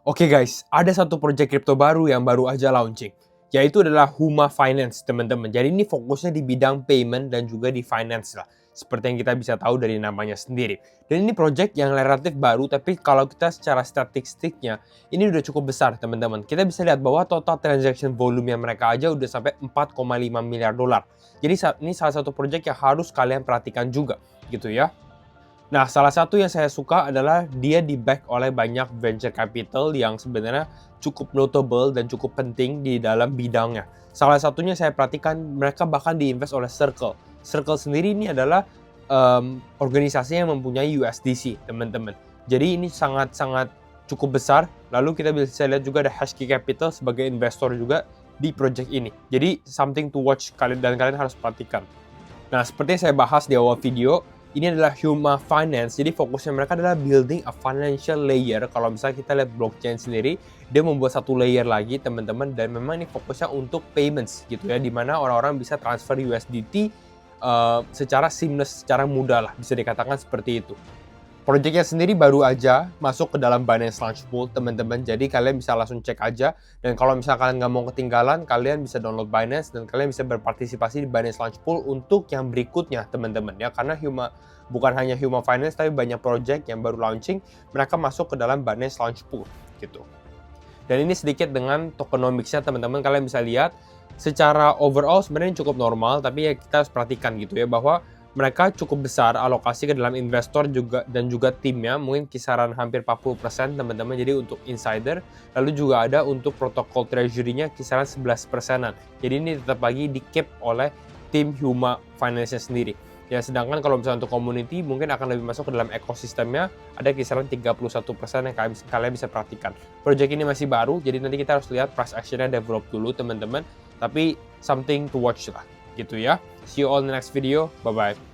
Oke guys, ada satu project crypto baru yang baru aja launching, yaitu adalah Huma Finance, teman-teman. Jadi ini fokusnya di bidang payment dan juga di finance lah, seperti yang kita bisa tahu dari namanya sendiri. Dan ini project yang relatif baru, tapi kalau kita secara statistiknya, ini udah cukup besar, teman-teman. Kita bisa lihat bahwa total transaction volume yang mereka aja udah sampai 4,5 miliar dolar. Jadi ini salah satu project yang harus kalian perhatikan juga, gitu ya. Nah, salah satu yang saya suka adalah dia di-back oleh banyak venture capital yang sebenarnya cukup notable dan cukup penting di dalam bidangnya. Salah satunya saya perhatikan mereka bahkan di-invest oleh Circle. Circle sendiri ini adalah organisasi yang mempunyai USDC, teman-teman. Jadi ini sangat-sangat cukup besar. Lalu kita bisa lihat juga ada Hashkey Capital sebagai investor juga di project ini. Jadi something to watch dan kalian harus perhatikan. Nah, seperti yang saya bahas di awal video, ini adalah Huma Finance. Jadi fokusnya mereka adalah building a financial layer. Kalau misalnya kita lihat blockchain sendiri, dia membuat satu layer lagi, teman-teman. Dan memang ini fokusnya untuk payments gitu ya, dimana orang-orang bisa transfer USDT secara seamless, secara mudah lah, bisa dikatakan seperti itu. Projectnya sendiri baru aja masuk ke dalam Binance Launch Pool, teman-teman. Jadi kalian bisa langsung cek aja. Dan kalau misalnya kalian nggak mau ketinggalan, kalian bisa download Binance dan kalian bisa berpartisipasi di Binance Launch Pool untuk yang berikutnya, teman-teman. Ya, karena bukan hanya Huma Finance, tapi banyak project yang baru launching, mereka masuk ke dalam Binance Launch Pool, gitu. Dan ini sedikit dengan tokenomics-nya, teman-teman. Kalian bisa lihat secara overall sebenarnya cukup normal, tapi ya kita harus perhatikan gitu ya, bahwa mereka cukup besar alokasi ke dalam investor juga dan juga timnya, mungkin kisaran hampir 40%, teman-teman. Jadi untuk insider, lalu juga ada untuk protokol treasury-nya kisaran 11%-an. Jadi ini tetap lagi di cap oleh tim Huma Finance-nya sendiri. Ya, sedangkan kalau misalnya untuk community mungkin akan lebih masuk ke dalam ekosistemnya, ada kisaran 31% yang kalian bisa perhatikan. Project ini masih baru, jadi nanti kita harus lihat price action-nya develop dulu, teman-teman. Tapi something to watch lah, gitu ya. See you all in the next video. Bye-bye.